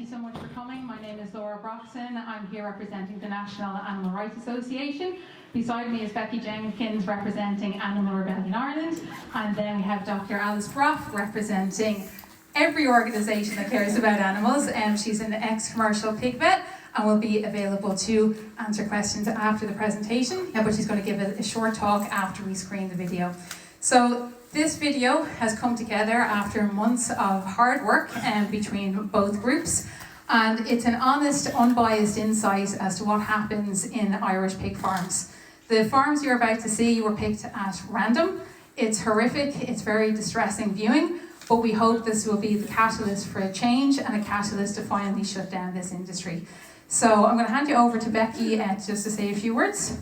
so much for coming. My name is Laura Brough. I'm here representing the National Animal Rights Association. Beside me is Becky Jenkins representing Animal Rebellion Ireland, and then we have Dr. Alice Brough representing every organisation that cares about animals. She's an ex-commercial pig vet and will be available to answer questions after the presentation, but she's going to give a short talk after we screen the video. So this video has come together after months of hard work between both groups, and it's an honest, unbiased insight as to what happens in Irish pig farms. The farms you're about to see were picked at random. It's horrific, it's very distressing viewing, but we hope this will be the catalyst for a change and a catalyst to finally shut down this industry. So I'm going to hand you over to Becky just to say a few words.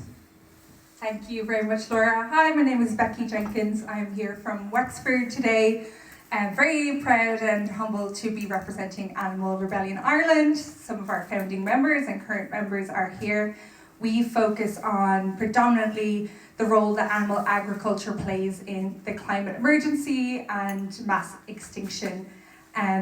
Thank you very much, Laura. Hi, my name is Becky Jenkins. I'm here from Wexford today. I'm very proud and humbled to be representing Animal Rebellion Ireland. Some of our founding members and current members are here. We focus on predominantly the role that animal agriculture plays in the climate emergency and mass extinction.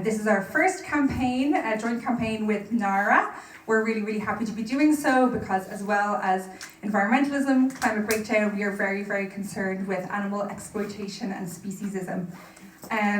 This is our first campaign, a joint campaign with NARA. We're really, really happy to be doing so because, as well as environmentalism, climate breakdown, we are very, very concerned with animal exploitation and speciesism.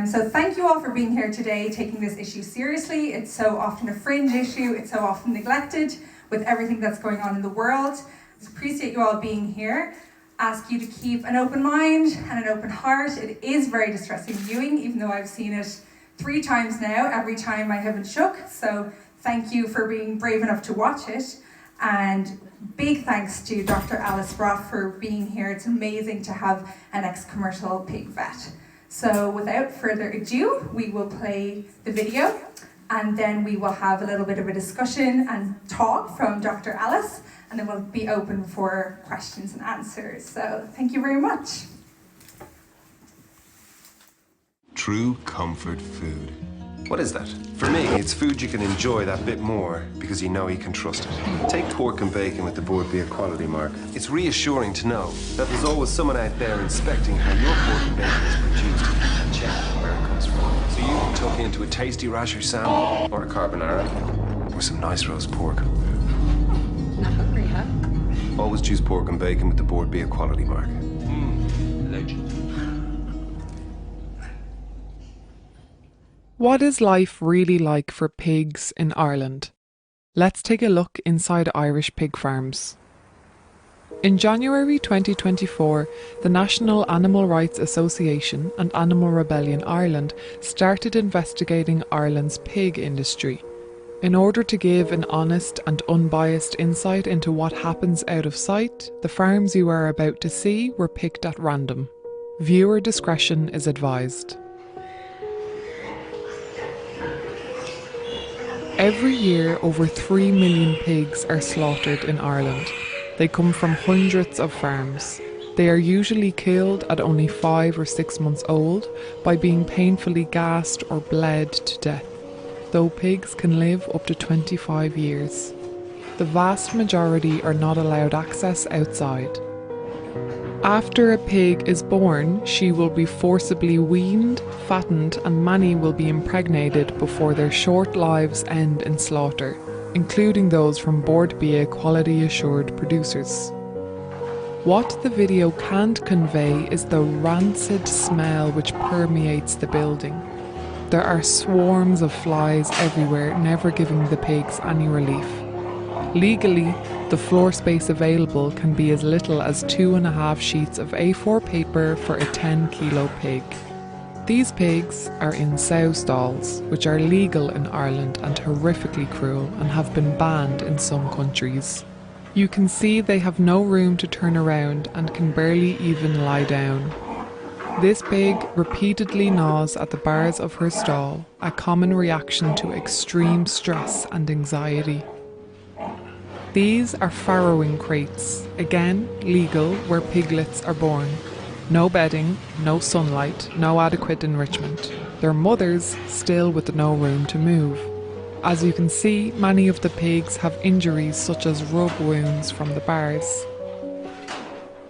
So thank you all for being here today, taking this issue seriously. It's so often a fringe issue, it's so often neglected with everything that's going on in the world. I appreciate you all being here. Ask you to keep an open mind and an open heart. It is very distressing viewing, even though I've seen it 3 times now. Every time I have been shook. So thank you for being brave enough to watch it. And big thanks to Dr. Alice Brough for being here. It's amazing to have an ex-commercial pig vet. So without further ado, we will play the video and then we will have a little bit of a discussion and talk from Dr. Alice, and then we'll be open for questions and answers. So thank you very much. True comfort food. What is that? For me, it's food you can enjoy that bit more because you know you can trust it. Take pork and bacon with the Brough quality mark. It's reassuring to know that there's always someone out there inspecting how your pork and bacon is produced and checking where it comes from. So you can tuck into a tasty rasher salmon or a carbonara or some nice roast pork. Not hungry, huh? Always choose pork and bacon with the Brough quality mark. Legend. What is life really like for pigs in Ireland? Let's take a look inside Irish pig farms. In January 2024, the National Animal Rights Association and Animal Rebellion Ireland started investigating Ireland's pig industry. In order to give an honest and unbiased insight into what happens out of sight, the farms you are about to see were picked at random. Viewer discretion is advised. Every year, over 3 million pigs are slaughtered in Ireland. They come from hundreds of farms. They are usually killed at only 5 or 6 months old by being painfully gassed or bled to death, though pigs can live up to 25 years. The vast majority are not allowed access outside. After a pig is born, she will be forcibly weaned, fattened, and many will be impregnated before their short lives end in slaughter, including those from Brough quality assured producers. What the video can't convey is the rancid smell which permeates the building. There are swarms of flies everywhere, never giving the pigs any relief. Legally, the floor space available can be as little as 2.5 sheets of A4 paper for a 10-kilo pig. These pigs are in sow stalls, which are legal in Ireland and horrifically cruel and have been banned in some countries. You can see they have no room to turn around and can barely even lie down. This pig repeatedly gnaws at the bars of her stall, a common reaction to extreme stress and anxiety. These are farrowing crates, again legal where piglets are born. No bedding, no sunlight, no adequate enrichment. Their mothers still with no room to move. As you can see, many of the pigs have injuries such as rub wounds from the bars.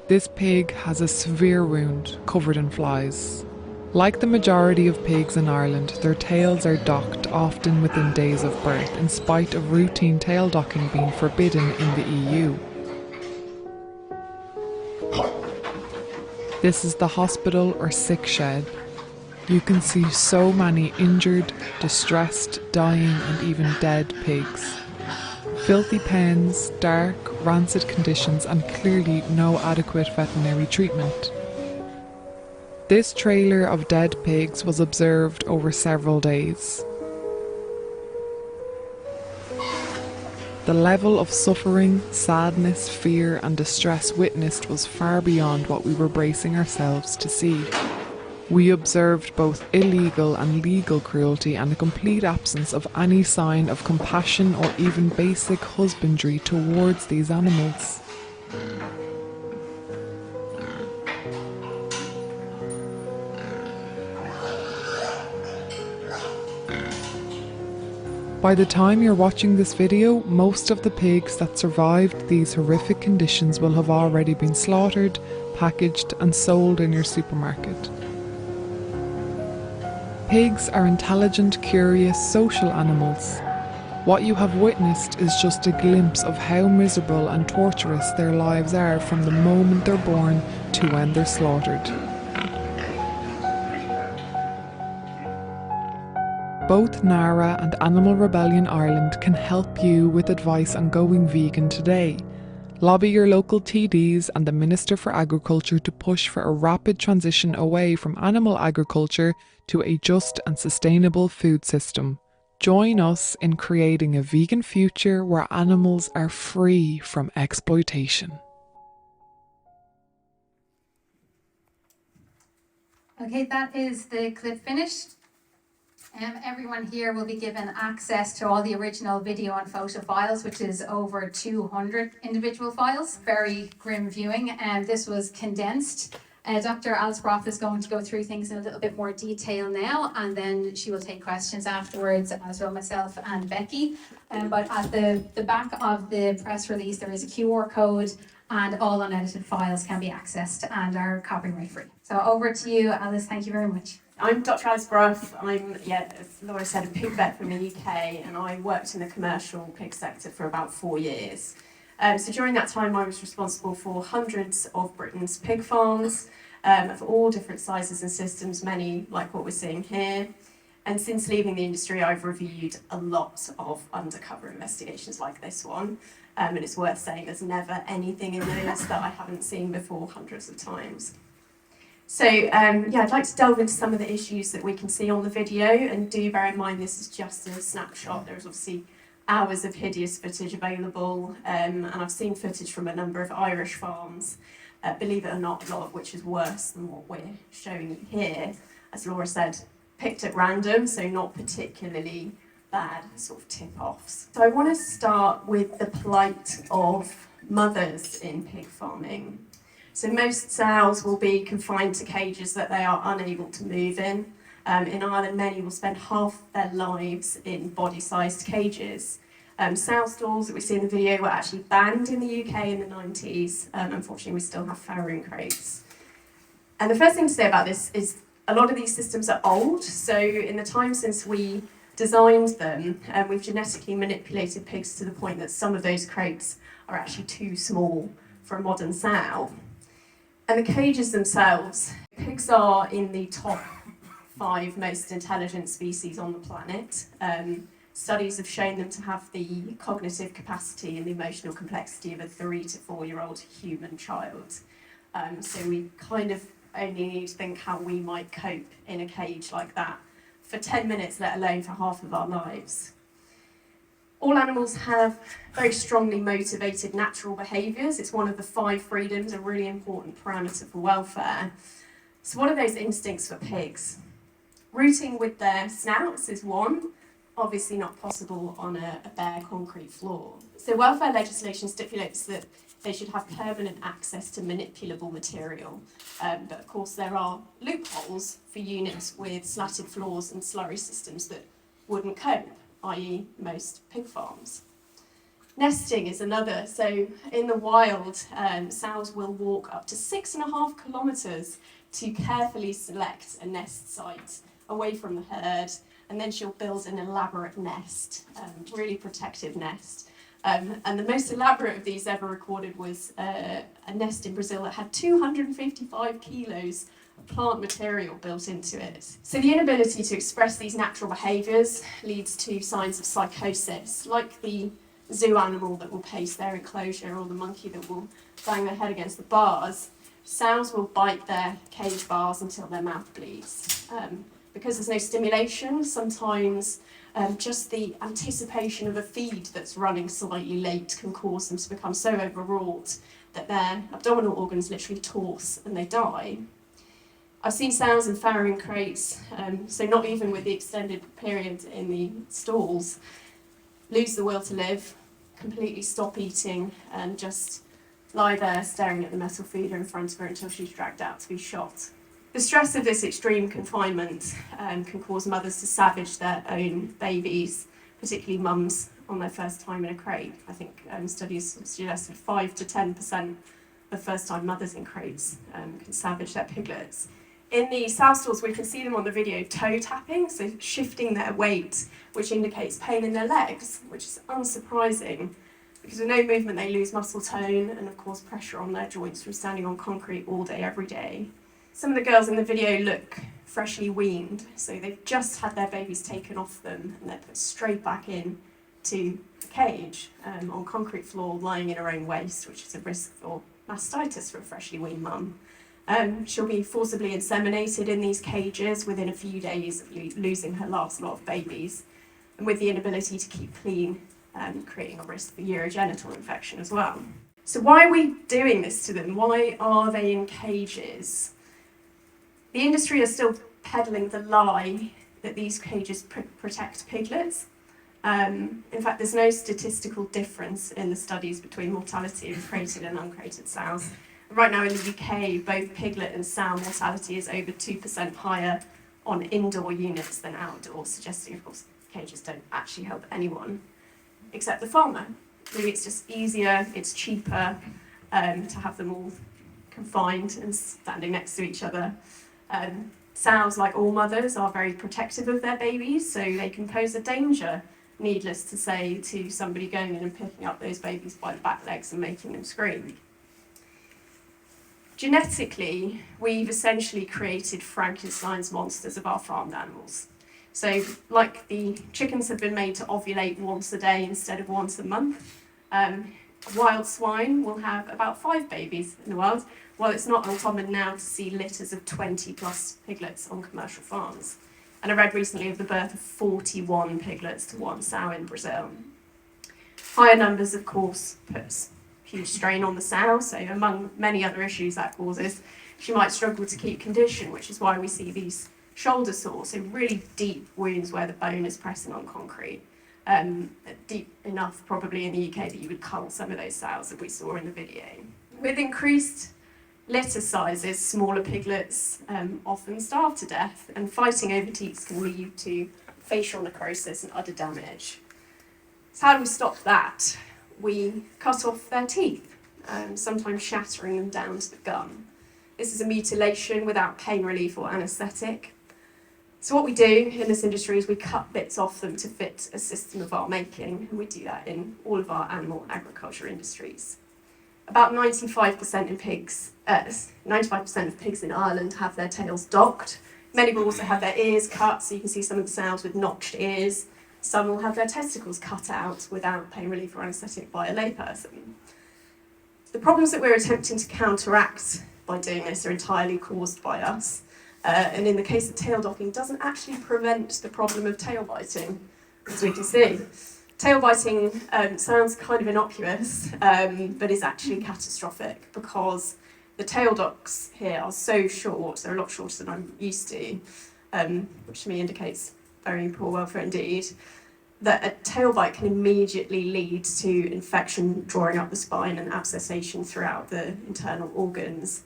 This pig has a severe wound covered in flies. Like the majority of pigs in Ireland, their tails are docked often within days of birth, in spite of routine tail docking being forbidden in the EU. This is the hospital or sick shed. You can see so many injured, distressed, dying and even dead pigs. Filthy pens, dark, rancid conditions and clearly no adequate veterinary treatment. This trailer of dead pigs was observed over several days. The level of suffering, sadness, fear and distress witnessed was far beyond what we were bracing ourselves to see. We observed both illegal and legal cruelty and a complete absence of any sign of compassion or even basic husbandry towards these animals. By the time you're watching this video, most of the pigs that survived these horrific conditions will have already been slaughtered, packaged and sold in your supermarket. Pigs are intelligent, curious, social animals. What you have witnessed is just a glimpse of how miserable and torturous their lives are from the moment they're born to when they're slaughtered. Both NARA and Animal Rebellion Ireland can help you with advice on going vegan today. Lobby your local TDs and the Minister for Agriculture to push for a rapid transition away from animal agriculture to a just and sustainable food system. Join us in creating a vegan future where animals are free from exploitation. Okay, that is the clip finished. Everyone here will be given access to all the original video and photo files, which is over 200 individual files. Very grim viewing, and this was condensed. Dr. Alice Brough is going to go through things in a little bit more detail now, and then she will take questions afterwards, as will myself and Becky. But at the back of the press release, there is a QR code, and all unedited files can be accessed and are copyright free. So over to you, Alice. Thank you very much. I'm Dr. Alice Brough. I'm, as Laura said, a pig vet from the UK, and I worked in the commercial pig sector for about 4 years. So during that time, I was responsible for hundreds of Britain's pig farms of all different sizes and systems, many like what we're seeing here. And since leaving the industry, I've reviewed a lot of undercover investigations like this one. And it's worth saying there's never anything in those that I haven't seen before hundreds of times. So I'd like to delve into some of the issues that we can see on the video, and do bear in mind this is just a snapshot. There's obviously hours of hideous footage available, and I've seen footage from a number of Irish farms, believe it or not, a lot of which is worse than what we're showing you here. As Laura said, picked at random, so not particularly bad sort of tip-offs. So I want to start with the plight of mothers in pig farming. So most sows will be confined to cages that they are unable to move in. In Ireland, many will spend half their lives in body-sized cages. Sow stalls that we see in the video were actually banned in the UK in the 90s. Unfortunately, we still have farrowing crates. And the first thing to say about this is a lot of these systems are old. So in the time since we designed them, we've genetically manipulated pigs to the point that some of those crates are actually too small for a modern sow. And the cages themselves, pigs are in the top 5 most intelligent species on the planet. Studies have shown them to have the cognitive capacity and the emotional complexity of a 3 to 4-year-old human child. So we kind of only need to think how we might cope in a cage like that for 10 minutes, let alone for half of our lives. All animals have very strongly motivated natural behaviours. It's one of the 5 freedoms, a really important parameter for welfare. So what are those instincts for pigs? Rooting with their snouts is one, obviously not possible on a bare concrete floor. So welfare legislation stipulates that they should have permanent access to manipulable material. But of course there are loopholes for units with slatted floors and slurry systems that wouldn't cope, i.e. most pig farms. Nesting is another. So in the wild, sows will walk up to 6.5 kilometres to carefully select a nest site away from the herd, and then she'll build an elaborate nest, really protective nest. And the most elaborate of these ever recorded was a nest in Brazil that had 255 kilos of plant material built into it. So the inability to express these natural behaviours leads to signs of psychosis, like the zoo animal that will pace their enclosure or the monkey that will bang their head against the bars. Sows will bite their cage bars until their mouth bleeds. Because there's no stimulation, sometimes just the anticipation of a feed that's running slightly late can cause them to become so overwrought that their abdominal organs literally torse and they die. I've seen sows in farrowing crates, so not even with the extended period in the stalls, lose the will to live, completely stop eating and just lie there staring at the metal feeder in front of her until she's dragged out to be shot. The stress of this extreme confinement can cause mothers to savage their own babies, particularly mums on their first time in a crate. I think studies suggested 5 to 10% of first-time mothers in crates can savage their piglets. In the sow stalls, we can see them on the video toe tapping, so shifting their weight, which indicates pain in their legs, which is unsurprising because with no movement they lose muscle tone and of course pressure on their joints from standing on concrete all day, every day. Some of the girls in the video look freshly weaned, so they've just had their babies taken off them and they're put straight back in to the cage on concrete floor, lying in her own waste, which is a risk for mastitis for a freshly weaned mum. She'll be forcibly inseminated in these cages within a few days of losing her last lot of babies, and with the inability to keep clean, creating a risk for urogenital infection as well. So why are we doing this to them? Why are they in cages? The industry is still peddling the lie that these cages protect piglets. In fact, there's no statistical difference in the studies between mortality of crated and uncrated sows. Right now in the UK, both piglet and sow mortality is over 2% higher on indoor units than outdoor, suggesting, of course, cages don't actually help anyone except the farmer. Maybe it's just easier, it's cheaper to have them all confined and standing next to each other. Sows, like all mothers, are very protective of their babies, so they can pose a danger, needless to say, to somebody going in and picking up those babies by the back legs and making them scream. Genetically, we've essentially created Frankenstein's monsters of our farmed animals. So, like the chickens have been made to ovulate once a day instead of once a month, wild swine will have about 5 babies in the wild, while it's not uncommon now to see litters of 20 plus piglets on commercial farms. And I read recently of the birth of 41 piglets to one sow in Brazil. Higher numbers, of course, puts huge strain on the sow, so among many other issues that causes, she might struggle to keep condition, which is why we see these shoulder sores, so really deep wounds where the bone is pressing on concrete. Deep enough probably in the UK that you would cull some of those sows that we saw in the video. With increased litter sizes, smaller piglets often starve to death, and fighting over teats can lead to facial necrosis and udder damage. So how do we stop that? We cut off their teeth, sometimes shattering them down to the gum. This is a mutilation without pain relief or anaesthetic. So what we do in this industry is we cut bits off them to fit a system of our making, and we do that in all of our animal agriculture industries. About 95% of pigs in Ireland have their tails docked. Many will also have their ears cut, so you can see some of the sows with notched ears. Some will have their testicles cut out without pain relief or anaesthetic by a layperson. The problems that we're attempting to counteract by doing this are entirely caused by us. And in the case of tail docking, doesn't actually prevent the problem of tail biting, as we can see. Tail biting sounds kind of innocuous, but is actually catastrophic because the tail docks here are so short, they're a lot shorter than I'm used to, which to me indicates very poor welfare indeed, that a tail bite can immediately lead to infection drawing up the spine and abscessation throughout the internal organs.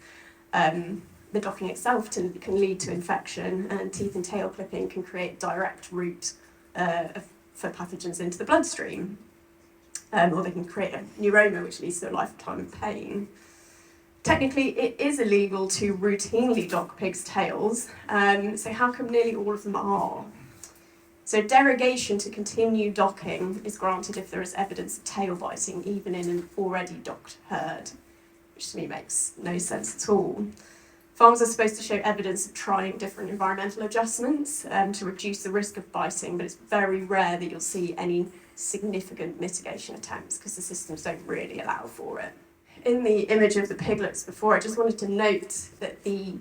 The docking itself can lead to infection, and teeth and tail clipping can create direct route for pathogens into the bloodstream, or they can create a neuroma which leads to a lifetime of pain. Technically, it is illegal to routinely dock pigs' tails, so how come nearly all of them are? So derogation to continue docking is granted if there is evidence of tail biting, even in an already docked herd, which to me makes no sense at all. Farmers are supposed to show evidence of trying different environmental adjustments to reduce the risk of biting, but it's very rare that you'll see any significant mitigation attempts because the systems don't really allow for it. In the image of the piglets before, I just wanted to note that the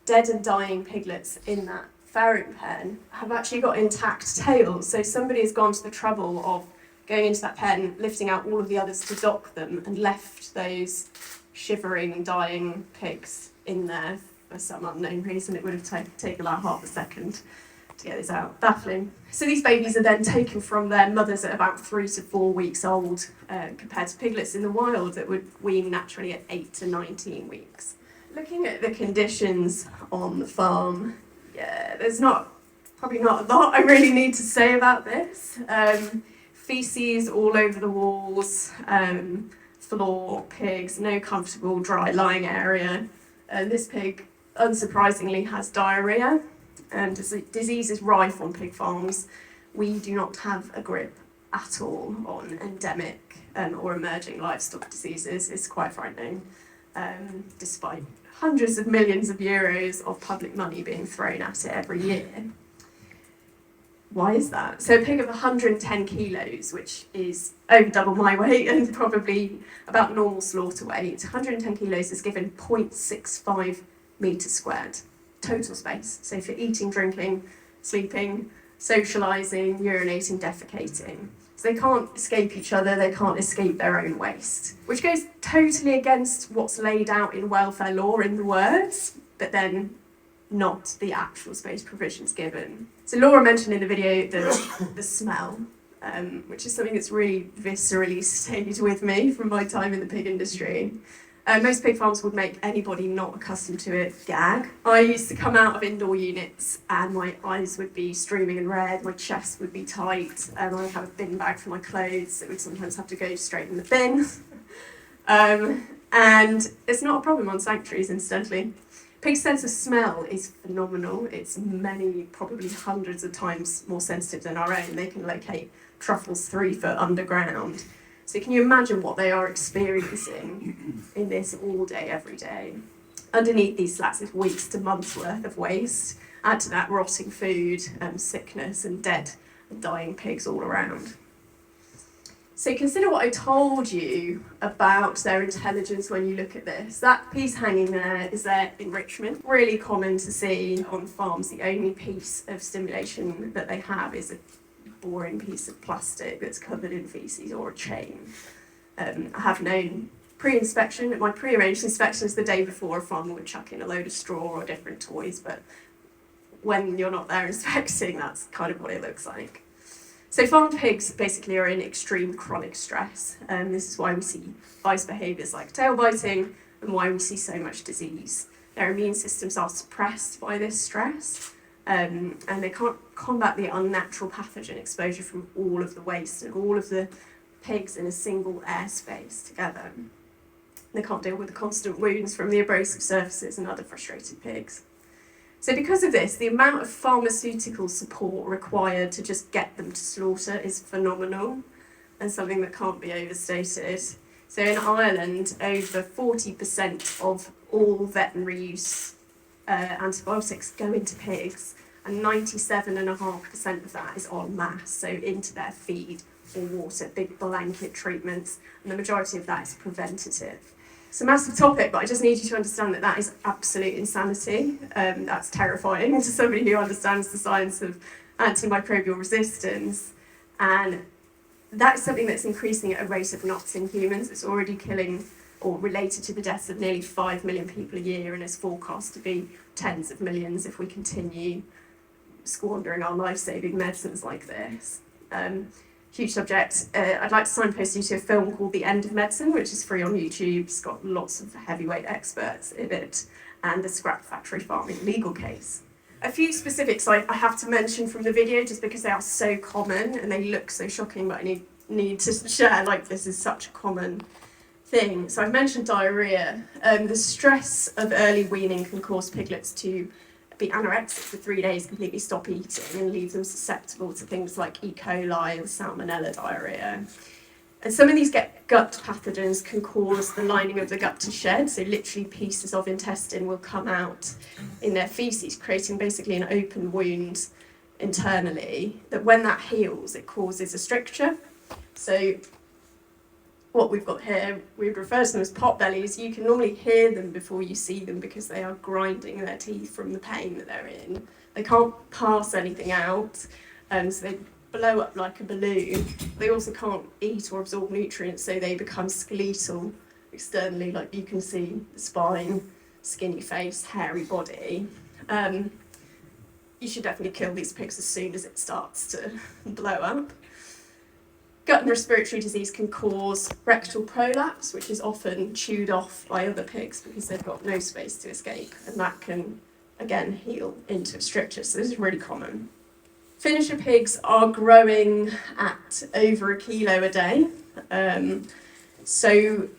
dead and dying piglets in that farrowing pen have actually got intact tails. So somebody has gone to the trouble of going into that pen, lifting out all of the others to dock them, and left those shivering, dying pigs in there for some unknown reason. It would have taken about half a second to get this out. Baffling. So these babies are then taken from their mothers at about 3 to 4 weeks old, compared to piglets in the wild that would wean naturally at 8 to 19 weeks. Looking at the conditions on the farm, yeah, there's probably not a lot I really need to say about this. Feces all over the walls, floor, pigs, no comfortable dry lying area. This pig, unsurprisingly, has diarrhoea, and disease is rife on pig farms. We do not have a grip at all on endemic or emerging livestock diseases. It's quite frightening, despite hundreds of millions of euros of public money being thrown at it every year. Why is that? So a pig of 110 kilos, which is over double my weight and probably about normal slaughter weight, 110 kilos is given 0.65 metres squared, total space. So for eating, drinking, sleeping, socialising, urinating, defecating. So they can't escape each other, they can't escape their own waste, which goes totally against what's laid out in welfare law in the words, but then not the actual space provisions given. So Laura mentioned in the video the smell, which is something that's really viscerally stayed with me from my time in the pig industry. Most pig farms would make anybody not accustomed to it gag. I used to come out of indoor units and my eyes would be streaming and red, my chest would be tight, and I'd have a bin bag for my clothes that would sometimes have to go straight in the bin. And it's not a problem on sanctuaries, incidentally. Pig's sense of smell is phenomenal. It's many, probably hundreds of times more sensitive than our own. They can locate truffles 3 foot underground. So can you imagine what they are experiencing in this all day, every day? Underneath these slats is weeks to months worth of waste. Add to that rotting food, sickness and dead and dying pigs all around. So consider what I told you about their intelligence when you look at this. That piece hanging there is their enrichment. Really common to see on farms. The only piece of stimulation that they have is a boring piece of plastic that's covered in feces or a chain. I have known pre-inspection, my pre-arranged inspections the day before, a farmer would chuck in a load of straw or different toys, but when you're not there inspecting, that's kind of what it looks like. So farm pigs basically are in extreme chronic stress, and this is why we see vice behaviours like tail biting and why we see so much disease. Their immune systems are suppressed by this stress, and they can't combat the unnatural pathogen exposure from all of the waste and all of the pigs in a single airspace together. They can't deal with the constant wounds from the abrasive surfaces and other frustrated pigs. So because of this, the amount of pharmaceutical support required to just get them to slaughter is phenomenal and something that can't be overstated. So in Ireland, over 40% of all veterinary use antibiotics go into pigs, and 97.5% of that is en masse, so into their feed or water, big blanket treatments, and the majority of that is preventative. It's a massive topic, but I just need you to understand that that is absolute insanity. That's terrifying to somebody who understands the science of antimicrobial resistance. And that's something that's increasing at a rate of knots in humans. It's already killing or related to the deaths of nearly 5 million people a year, and is forecast to be tens of millions if we continue squandering our life-saving medicines like this. Huge subject. I'd like to signpost you to a film called The End of Medicine, which is free on YouTube. It's got lots of heavyweight experts in it, and the scrap factory farming legal case. A few specifics I have to mention from the video just because they are so common and they look so shocking, but I need to share, like, this is such a common thing. So I've mentioned diarrhea. The stress of early weaning can cause piglets to be anorexic for 3 days, completely stop eating, and leave them susceptible to things like E. coli and salmonella diarrhea. And some of these gut pathogens can cause the lining of the gut to shed, so literally pieces of intestine will come out in their faeces, creating basically an open wound internally, that when that heals, it causes a stricture. So what we've got here, we would refer to them as pot bellies. You can normally hear them before you see them because they are grinding their teeth from the pain that they're in. They can't pass anything out, so they blow up like a balloon. They also can't eat or absorb nutrients, so they become skeletal externally, like you can see the spine, skinny face, hairy body. You should definitely kill these pigs as soon as it starts to blow up. Gut and respiratory disease can cause rectal prolapse, which is often chewed off by other pigs because they've got no space to escape, and that can, again, heal into a stricture, so this is really common. Finisher pigs are growing at over 1 kilo a day, so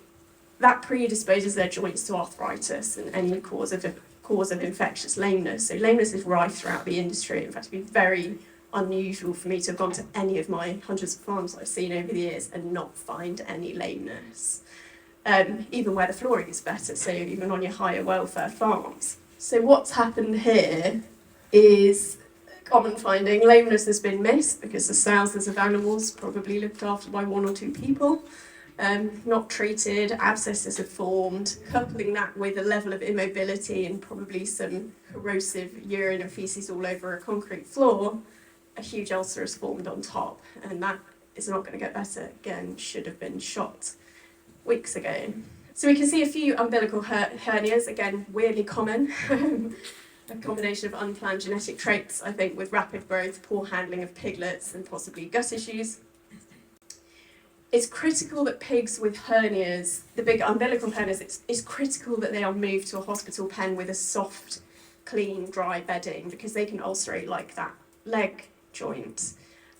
that predisposes their joints to arthritis and any cause of infectious lameness. So lameness is rife throughout the industry. In fact, it'd be very unusual for me to have gone to any of my hundreds of farms I've seen over the years and not find any lameness, even where the flooring is better, so even on your higher welfare farms. So what's happened here is a common finding. Lameness has been missed because there's thousands of animals probably looked after by 1 or 2 people, not treated, abscesses have formed. Coupling that with a level of immobility and probably some corrosive urine and faeces all over a concrete floor, a huge ulcer has formed on top, and that is not going to get better. Again, should have been shot weeks ago. So we can see a few umbilical hernias, again, weirdly common. A combination of unplanned genetic traits, I think, with rapid growth, poor handling of piglets, and possibly gut issues. It's critical that pigs with hernias, the big umbilical hernias, it's critical that they are moved to a hospital pen with a soft, clean, dry bedding, because they can ulcerate like that leg joint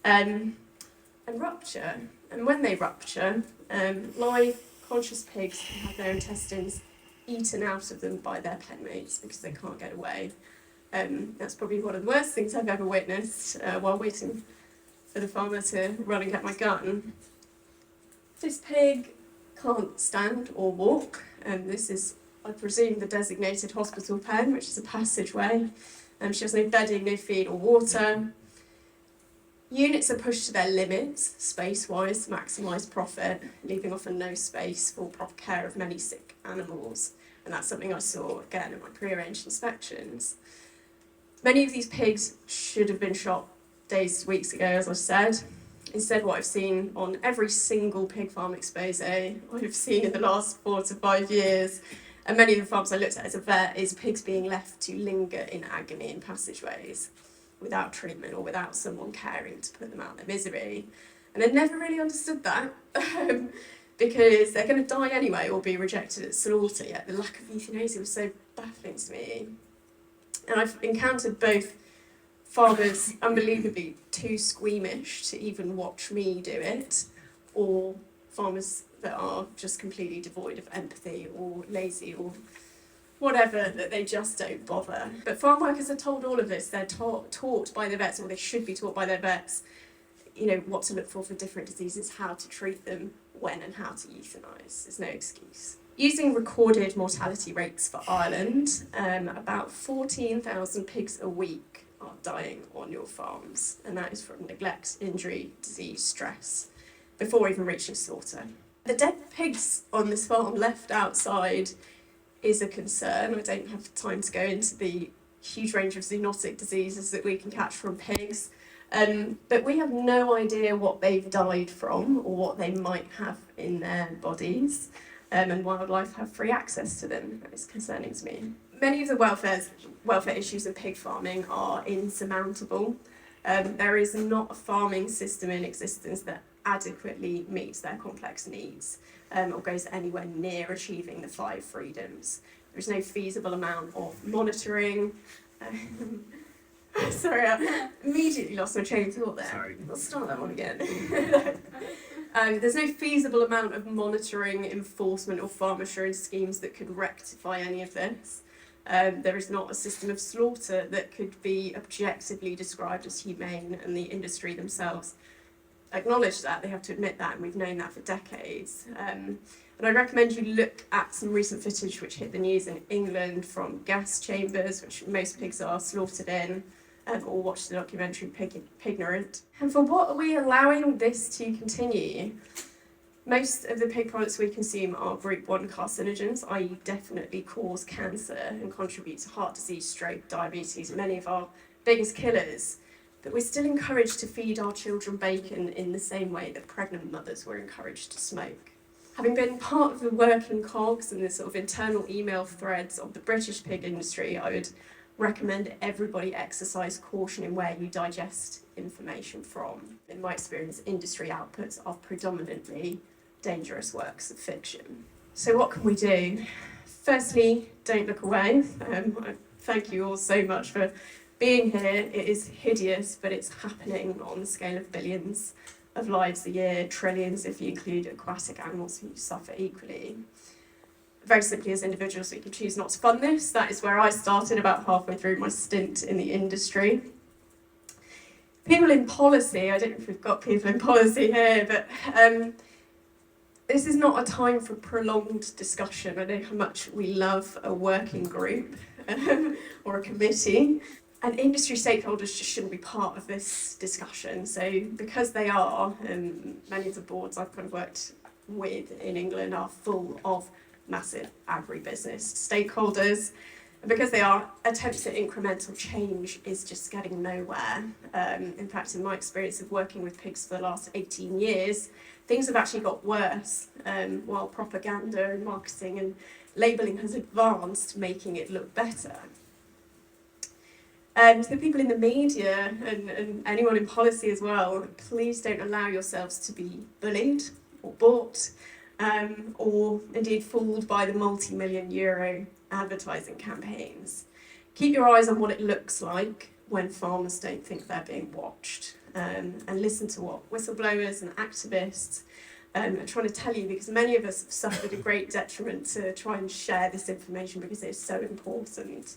and rupture. And when they rupture, live conscious pigs can have their intestines eaten out of them by their pen mates because they can't get away. That's probably one of the worst things I've ever witnessed while waiting for the farmer to run and get my gun. This pig can't stand or walk, and this is, I presume, the designated hospital pen, which is a passageway. She has no bedding, no feed or water. Units are pushed to their limits, space-wise, to maximise profit, leaving often no space for proper care of many sick animals. And that's something I saw, again, in my pre-arranged inspections. Many of these pigs should have been shot days, weeks ago, as I said. Instead, what I've seen on every single pig farm expose I've seen in the last 4 to 5 years, and many of the farms I looked at as a vet, is pigs being left to linger in agony in passageways without treatment or without someone caring to put them out of their misery. And I never really understood that because they're going to die anyway or be rejected at slaughter, yet the lack of euthanasia was so baffling to me. And I've encountered both farmers unbelievably too squeamish to even watch me do it, or farmers that are just completely devoid of empathy or lazy or whatever, that they just don't bother. But farm workers are told all of this. They're taught by their vets, or they should be taught by their vets, you know, what to look for different diseases, how to treat them, when and how to euthanise. There's no excuse. Using recorded mortality rates for Ireland, about 14,000 pigs a week are dying on your farms, and that is from neglect, injury, disease, stress, before even reaching slaughter. The dead pigs on this farm left outside is a concern. I don't have time to go into the huge range of zoonotic diseases that we can catch from pigs, but we have no idea what they've died from or what they might have in their bodies, and wildlife have free access to them. That is concerning to me. Many of the welfare issues in pig farming are insurmountable. There is not a farming system in existence that adequately meets their complex needs or goes anywhere near achieving the 5 freedoms. There's no feasible amount of monitoring, Sorry, I immediately lost my train of thought there. Sorry. I'll start that one again. There's no feasible amount of monitoring, enforcement or farm assurance schemes that could rectify any of this. There is not a system of slaughter that could be objectively described as humane, and the industry themselves acknowledge that. They have to admit that, and we've known that for decades. And I recommend you look at some recent footage which hit the news in England from gas chambers, which most pigs are slaughtered in, or watch the documentary Pignorant. And for what are we allowing this to continue? Most of the pig products we consume are group 1 carcinogens, i.e. definitely cause cancer and contribute to heart disease, stroke, diabetes, many of our biggest killers. But we're still encouraged to feed our children bacon in the same way that pregnant mothers were encouraged to smoke. Having been part of the working cogs and the sort of internal email threads of the British pig industry, I would recommend everybody exercise caution in where you digest information from. In my experience, industry outputs are predominantly dangerous works of fiction. So what can we do? Firstly, don't look away. I thank you all so much for being here. It is hideous, but it's happening on the scale of billions of lives a year, trillions if you include aquatic animals who suffer equally. Very simply, as individuals, we can choose not to fund this. That is where I started about halfway through my stint in the industry. People in policy, I don't know if we've got people in policy here, but this is not a time for prolonged discussion. I know how much we love a working group or a committee. And industry stakeholders just shouldn't be part of this discussion. So because they are, many of the boards I've kind of worked with in England are full of massive agribusiness stakeholders. And because they are, attempts at incremental change is just getting nowhere. In fact, in my experience of working with pigs for the last 18 years, things have actually got worse, while propaganda and marketing and labelling has advanced, making it look better. To the people in the media and anyone in policy as well, please don't allow yourselves to be bullied or bought, or indeed fooled by the multi-million euro advertising campaigns. Keep your eyes on what it looks like when farmers don't think they're being watched, and listen to what whistleblowers and activists are trying to tell you, because many of us have suffered a great detriment to try and share this information because it's so important.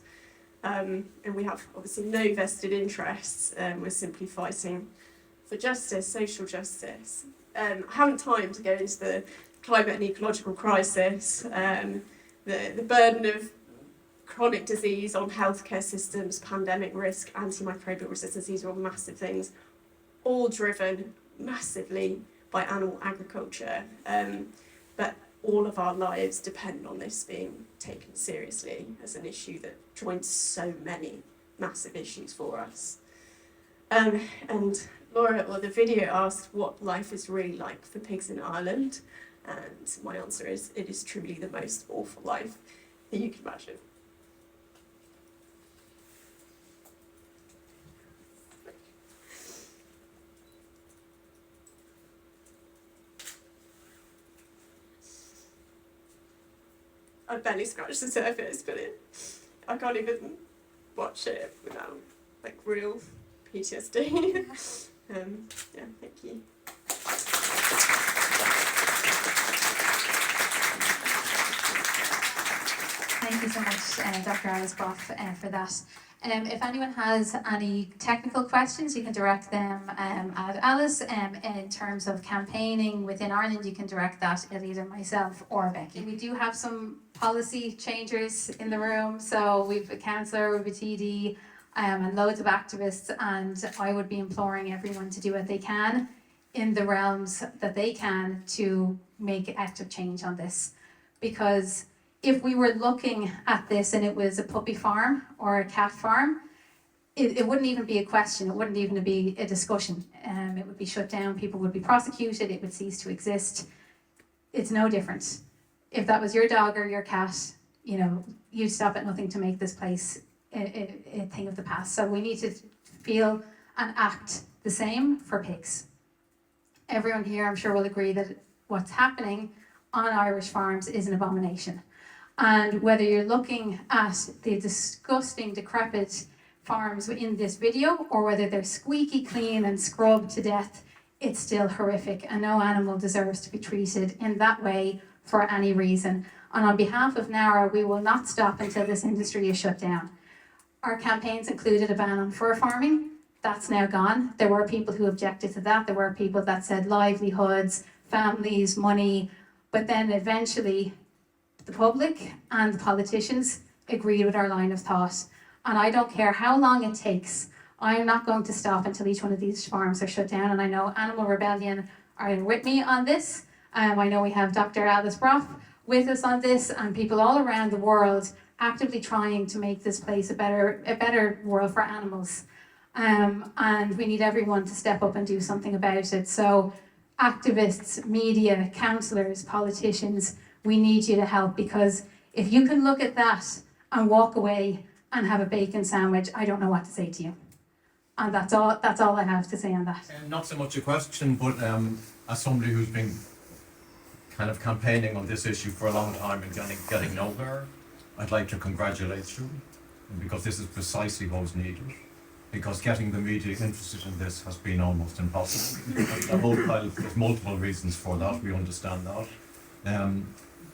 And we have obviously no vested interests. We're simply fighting for justice, social justice. I haven't time to go into the climate and ecological crisis, the burden of chronic disease on healthcare systems, pandemic risk, antimicrobial resistance. These are all massive things, all driven massively by animal agriculture. But all of our lives depend on this being taken seriously as an issue that joins so many massive issues for us. And Laura, well, the video asked what life is really like for pigs in Ireland, and my answer is it is truly the most awful life that you can imagine. I barely scratched the surface, but I can't even watch it without like real PTSD. Yeah, thank you. Thank you so much, Dr. Alice Brough, for that. If anyone has any technical questions, you can direct them at Alice. In terms of campaigning within Ireland, you can direct that at either myself or Becky. We do have some policy changers in the room, so we've a councillor, we've a TD, and loads of activists, and I would be imploring everyone to do what they can in the realms that they can to make active change on this. Because if we were looking at this and it was a puppy farm or a cat farm, it wouldn't even be a question, it wouldn't even be a discussion. It would be shut down, people would be prosecuted, it would cease to exist. It's no different. If that was your dog or your cat, you know, you'd stop at nothing to make this place a thing of the past. So we need to feel and act the same for pigs. Everyone here, I'm sure, will agree that what's happening on Irish farms is an abomination. And whether you're looking at the disgusting, decrepit farms in this video or whether they're squeaky clean and scrubbed to death, it's still horrific, and no animal deserves to be treated in that way for any reason. And on behalf of NARA, we will not stop until this industry is shut down. Our campaigns included a ban on fur farming. That's now gone. There were people who objected to that. There were people that said livelihoods, families, money, but then eventually the public and the politicians agreed with our line of thought. And I don't care how long it takes, I'm not going to stop until each one of these farms are shut down. And I know Animal Rebellion are with me on this. I know we have Dr. Brough with us on this, and people all around the world actively trying to make this place a better world for animals. And we need everyone to step up and do something about it. So activists, media, councillors, politicians, we need you to help, because if you can look at that and walk away and have a bacon sandwich, I don't know what to say to you. And that's all I have to say on that. Not so much a question, but as somebody who's been kind of campaigning on this issue for a long time and getting nowhere, I'd like to congratulate you, because this is precisely what's needed. Because getting the media interested in this has been almost impossible. There's multiple reasons for that, we understand that.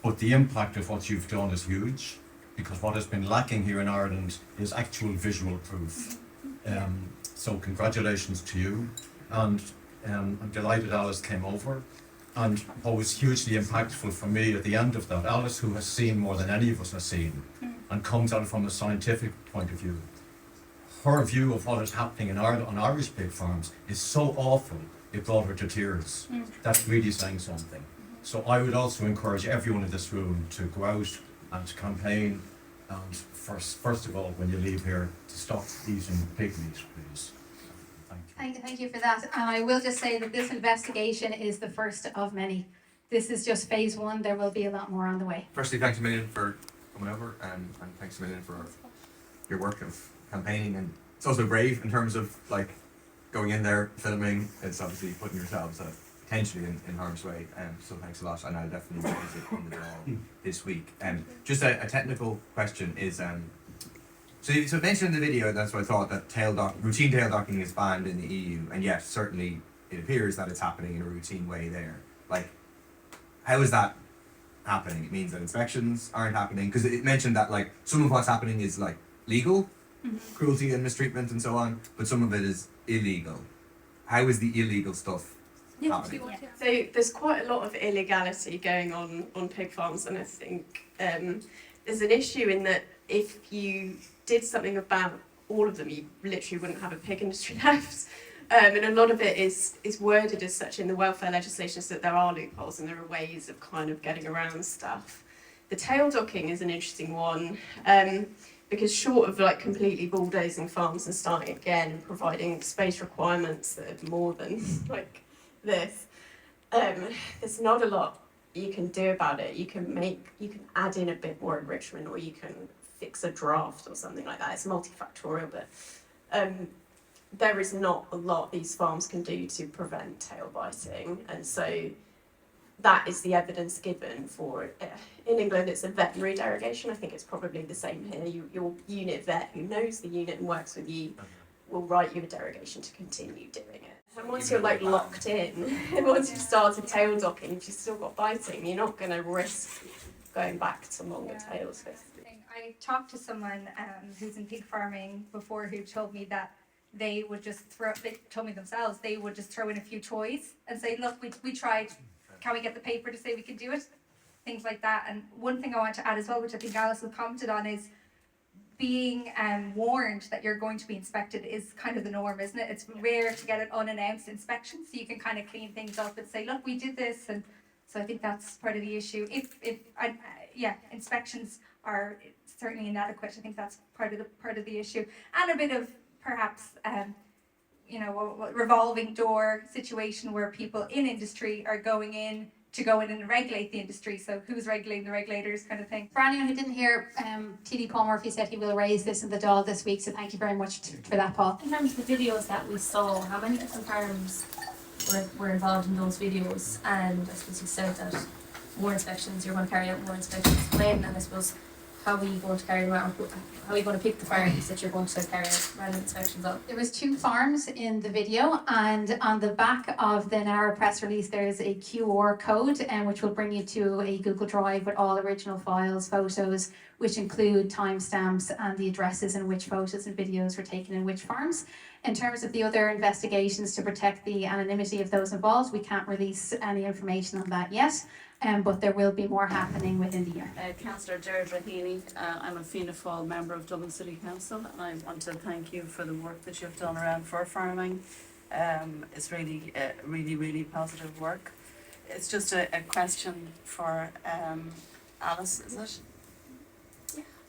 But the impact of what you've done is huge, because what has been lacking here in Ireland is actual visual proof. So congratulations to you, and I'm delighted Alice came over. And what was hugely impactful for me at the end of that, Alice, who has seen more than any of us has seen, and comes at it from a scientific point of view, her view of what is happening in Ireland on Irish pig farms is so awful, it brought her to tears. That's really saying something. So I would also encourage everyone in this room to go out and campaign, and first of all, when you leave here, to stop eating pig meat, please. Thank you for that. And I will just say that this investigation is the first of many. This is just phase one. There will be a lot more on the way. Firstly, thanks a million for coming over, and thanks a million for your work of campaigning. And it's also brave in terms of like going in there, filming. It's obviously putting yourselves potentially in harm's way. So thanks a lot, and I'll definitely raise it in the draw this week. Just a technical question is so it mentioned in the video, that's what I thought, that routine tail docking is banned in the EU, and yet certainly it appears that it's happening in a routine way there. Like, how is that happening? It means that inspections aren't happening, because it mentioned that like some of what's happening is like legal, cruelty and mistreatment and so on, but some of it is illegal. How is the illegal stuff happening? So there's quite a lot of illegality going on pig farms, and I think there's an issue in that if you did something about all of them, you literally wouldn't have a pig industry left. And a lot of it is worded as such in the welfare legislation, so that there are loopholes and there are ways of kind of getting around stuff. The tail docking is an interesting one, because short of like completely bulldozing farms and starting again and providing space requirements that are more than like this, there's not a lot you can do about it. You can add in a bit more enrichment, or you can fix a draft or something like that. It's multifactorial, but there is not a lot these farms can do to prevent tail biting, and so that is the evidence given for it. In England it's a veterinary derogation. I think it's probably the same here. Your unit vet who knows the unit and works with you will write you a derogation to continue doing it. And once you're like locked in, once you've started tail docking, if you've still got biting, you're not going to risk going back to longer tails. I talked to someone who's in pig farming before, who told me that they would just they told me themselves, they would just throw in a few toys and say, look, we tried, can we get the paper to say we can do it? Things like that. And one thing I want to add as well, which I think Alice has commented on, is being warned that you're going to be inspected is kind of the norm, isn't it? It's rare to get an unannounced inspection, so you can kind of clean things up and say, look, we did this. And so I think that's part of the issue. Inspections are certainly inadequate. I think that's part of the issue, and a bit of perhaps a revolving door situation where people in industry are going in and regulate the industry. So who's regulating the regulators, kind of thing. For anyone who didn't hear, TD Paul Murphy said he will raise this in the Dáil this week, so thank you very much for that, Paul. In terms of the videos that we saw, how many different farms were involved in those videos? And I suppose you said that more inspections, you're going to carry out more inspections when, and I suppose how are you going to carry them out? How are you going to pick the farms that you're going to carry out random inspections on? There was 2 farms in the video, and on the back of the NARA press release there's a QR code which will bring you to a Google Drive with all original files, photos, which include timestamps and the addresses in which photos and videos were taken in which farms. In terms of the other investigations to protect the anonymity of those involved, we can't release any information on that yet, but there will be more happening within the year. Councillor Deirdre Healy, I'm a Fianna Fáil member of Dublin City Council, and I want to thank you for the work that you've done around fur farming. It's really, really positive work. It's just a question for Alice, is it?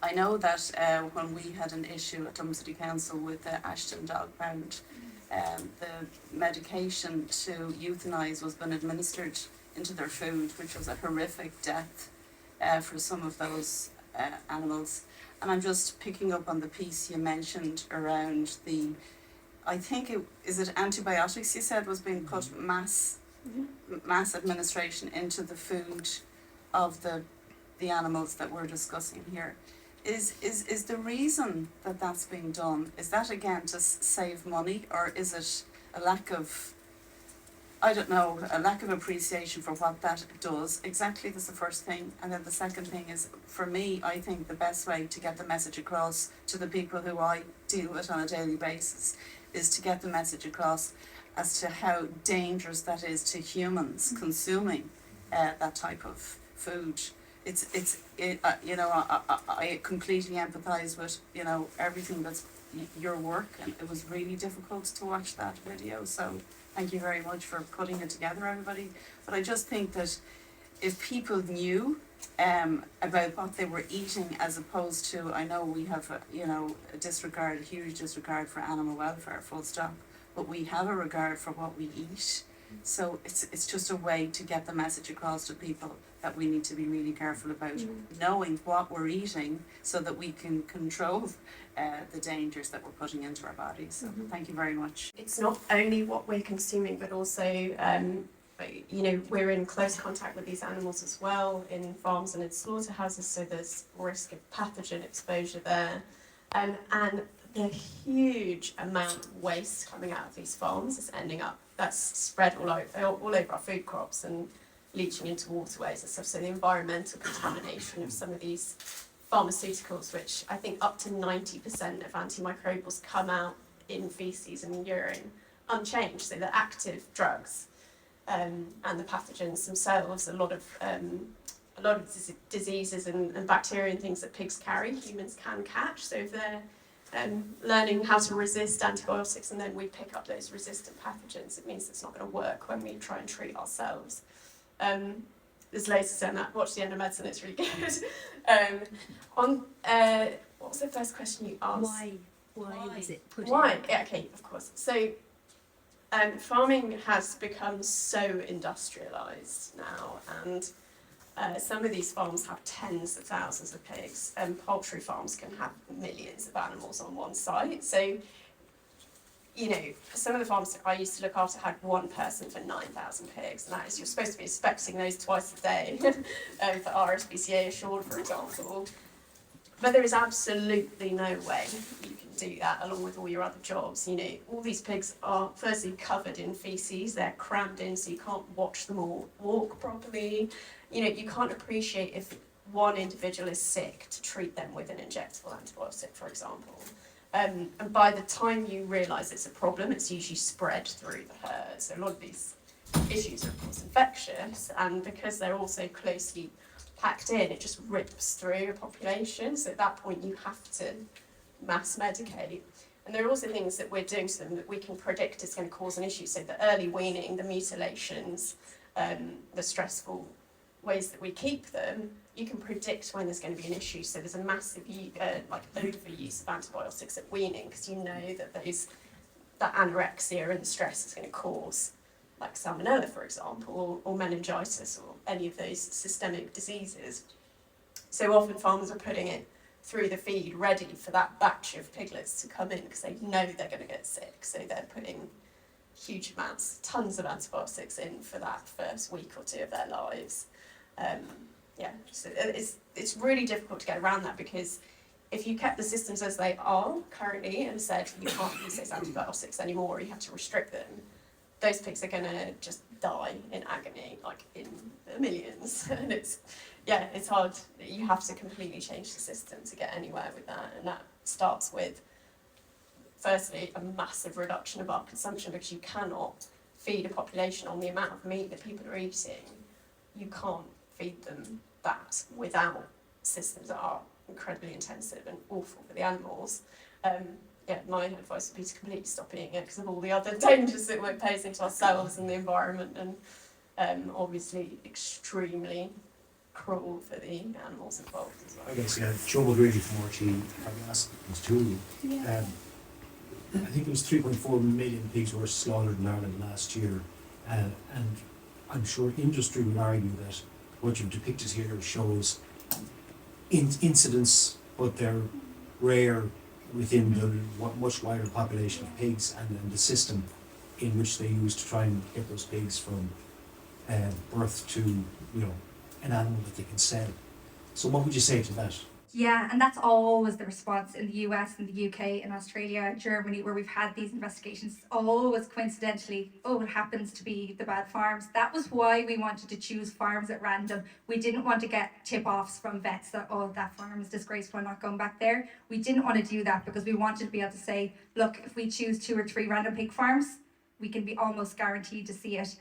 I know that when we had an issue at Dublin City Council with the Ashton dog pound, the medication to euthanise was being administered into their food, which was a horrific death for some of those animals. And I'm just picking up on the piece you mentioned around the, I think is it antibiotics you said was being put mass administration into the food of the animals that we're discussing here. Is the reason that that's being done, is that again to save money, or is it a lack of, I don't know, a lack of appreciation for what that does? Exactly, that's the first thing. And then the second thing is, for me, I think the best way to get the message across to the people who I deal with on a daily basis is to get the message across as to how dangerous that is to humans consuming that type of food. I completely empathise with, everything that's your work, and it was really difficult to watch that video, so thank you very much for putting it together, everybody. But I just think that if people knew about what they were eating, as opposed to, I know we have a huge disregard for animal welfare, full stop, but we have a regard for what we eat. So it's just a way to get the message across to people that we need to be really careful about knowing what we're eating, so that we can control the dangers that we're putting into our bodies. So thank you very much. It's not only what we're consuming, but also, we're in close contact with these animals as well in farms and in slaughterhouses, so there's risk of pathogen exposure there. And the huge amount of waste coming out of these farms is ending up, that's spread all over our food crops and leaching into waterways and stuff. So the environmental contamination of some of these pharmaceuticals, which I think up to 90% of antimicrobials come out in faeces and urine unchanged. So the active drugs and the pathogens themselves, a lot of diseases and bacteria and things that pigs carry, humans can catch. So if they're learning how to resist antibiotics and then we pick up those resistant pathogens, it means it's not going to work when we try and treat ourselves. There's loads to say on that. Watch the end of medicine, it's really good. What was the first question you asked? Why was it put Why? in? Yeah, okay, of course. So farming has become so industrialised now, and some of these farms have tens of thousands of pigs, and poultry farms can have millions of animals on one site. So, some of the farms I used to look after had one person for 9,000 pigs, and that is, you're supposed to be inspecting those twice a day for RSPCA assured, for example. But there is absolutely no way you can do that along with all your other jobs. All these pigs are firstly covered in faeces, they're crammed in, so you can't watch them all walk properly. You can't appreciate if one individual is sick to treat them with an injectable antibiotic, for example. And by the time you realise it's a problem, it's usually spread through the herd. So a lot of these issues are, of course, infectious, and because they're also closely packed in, it just rips through a population. So at that point, you have to mass medicate. And there are also things that we're doing to them that we can predict is going to cause an issue. So the early weaning, the mutilations, the stressful ways that we keep them, you can predict when there's going to be an issue. So there's a massive overuse of antibiotics at weaning, because you know that that anorexia and stress is going to cause like salmonella, for example, or meningitis, or any of those systemic diseases. So often farmers are putting it through the feed ready for that batch of piglets to come in, because they know they're going to get sick. So they're putting huge amounts, tons of antibiotics in for that first week or two of their lives. yeah, so it's really difficult to get around that, because if you kept the systems as they are currently and said you can't use those antibiotics anymore, you have to restrict them, those pigs are going to just die in agony, like in the millions. And it's hard. You have to completely change the system to get anywhere with that. And that starts with, firstly, a massive reduction of our consumption, because you cannot feed a population on the amount of meat that people are eating. You can't feed them that without systems that are incredibly intensive and awful for the animals. My advice would be to completely stop eating it because of all the other dangers that it posing to ourselves and the environment, and obviously extremely cruel for the animals involved as well. I guess, Joe McGrady from RT, I've asked those two of you. I think it was 3.4 million pigs were slaughtered in Ireland last year, and I'm sure industry would argue that what you've depicted here shows incidents, but they're rare within the much wider population of pigs, and then the system in which they use to try and get those pigs from birth to an animal that they can sell. So what would you say to that? Yeah, and that's always the response in the US, in the UK, in Australia, Germany, where we've had these investigations. Always coincidentally, it happens to be the bad farms. That was why we wanted to choose farms at random. We didn't want to get tip-offs from vets that, that farm is disgraceful, I'm not going back there. We didn't want to do that because we wanted to be able to say, look, if we choose 2 or 3 random pig farms, we can be almost guaranteed to see it.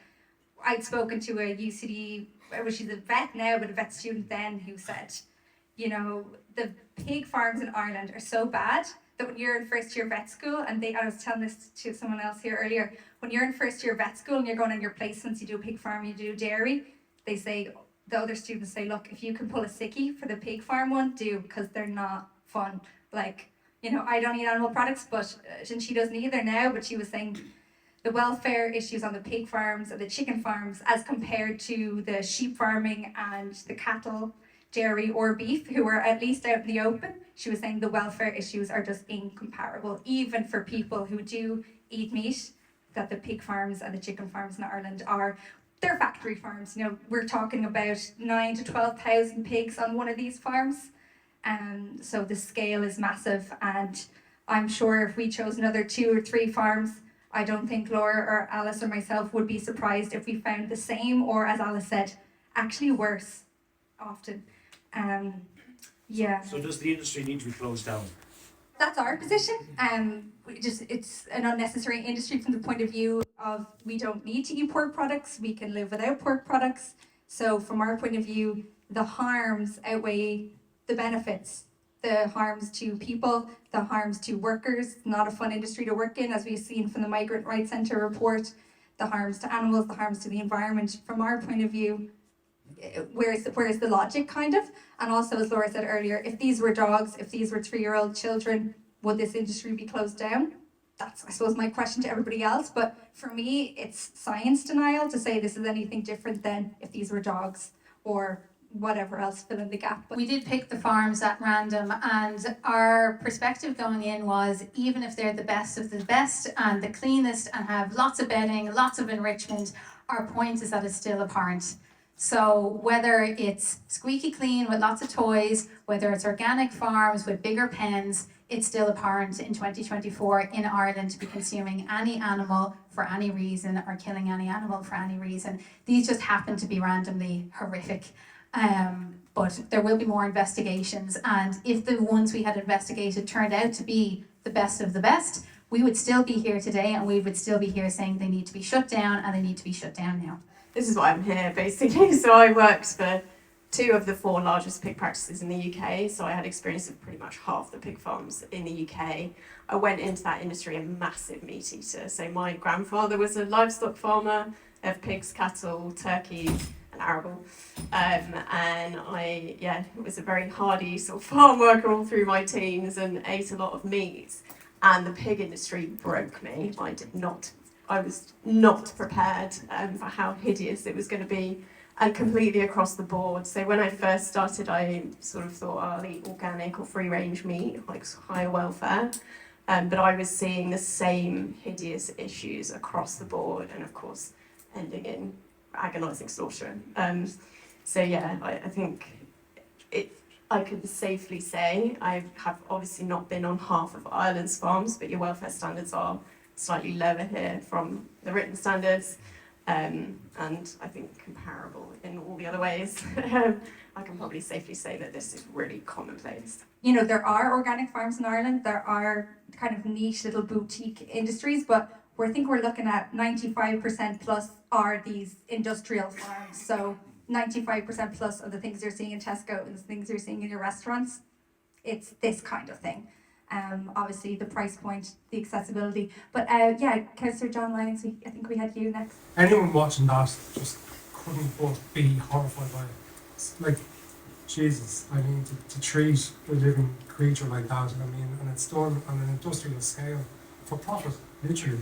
I'd spoken to a UCD, she's a vet now, but a vet student then, who said, the pig farms in Ireland are so bad that when you're in first year vet school, and I was telling this to someone else here earlier, when you're in first year vet school and you're going on your placements, you do a pig farm, you do dairy, they say, the other students say, look, if you can pull a sickie for the pig farm one, do, because they're not fun. Like, I don't eat animal products, but and she doesn't either now, but she was saying the welfare issues on the pig farms and the chicken farms as compared to the sheep farming and the cattle, dairy or beef, who are at least out in the open. She was saying the welfare issues are just incomparable, even for people who do eat meat, that the pig farms and the chicken farms in Ireland they're factory farms. We're talking about 9,000 to 12,000 pigs on one of these farms. So the scale is massive, and I'm sure if we chose another 2 or 3 farms, I don't think Laura or Alice or myself would be surprised if we found the same, or as Alice said, actually worse often. So does the industry need to be closed down? That's our position. It's an unnecessary industry from the point of view of we don't need to eat pork products. We can live without pork products. So from our point of view, the harms outweigh the benefits. The harms to people, the harms to workers, not a fun industry to work in, as we've seen from the Migrant Rights Centre report, the harms to animals, the harms to the environment. From our point of view, where's the logic, kind of? And also, as Laura said earlier, if these were dogs, if these were 3-year-old children, would this industry be closed down? That's, I suppose, my question to everybody else. But for me, it's science denial to say this is anything different than if these were dogs or whatever else, fill in the gap. We did pick the farms at random, and our perspective going in was, even if they're the best of the best and the cleanest and have lots of bedding, lots of enrichment, our point is that it's still abhorrent. So whether it's squeaky clean with lots of toys, whether it's organic farms with bigger pens, it's still abhorrent in 2024 in Ireland to be consuming any animal for any reason or killing any animal for any reason. These just happen to be randomly horrific. But there will be more investigations, and if the ones we had investigated turned out to be the best of the best, we would still be here today, and we would still be here saying they need to be shut down, and they need to be shut down now. This is why I'm here, basically. So I worked for 2 of the 4 largest pig practices in the UK, so I had experience of pretty much half the pig farms in the UK. I went into that industry a massive meat eater. So my grandfather was a livestock farmer of pigs, cattle, turkeys, and arable. And I was a very hardy sort of farm worker all through my teens and ate a lot of meat. And the pig industry broke me. I was not prepared for how hideous it was going to be, and completely across the board. So when I first started, I sort of thought, I'll eat organic or free-range meat, like higher welfare. But I was seeing the same hideous issues across the board, and of course, ending in agonising slaughter. So yeah, I think I could safely say I have obviously not been on half of Ireland's farms, but your welfare standards are slightly lower here from the written standards, and I think comparable in all the other ways. I can probably safely say that this is really commonplace. You know, there are organic farms in Ireland, there are kind of niche little boutique industries, but I think we're looking at 95% plus are these industrial farms. So 95% plus of the things you're seeing in Tesco and the things you're seeing in your restaurants, it's this kind of thing. Obviously the price point, the accessibility. But yeah, Councillor John Lyons, I think we had you next. Anyone watching that just couldn't but be horrified by it. It's like, Jesus, I mean, to treat a living creature like that, I mean, and it's done on an industrial scale for profit, literally.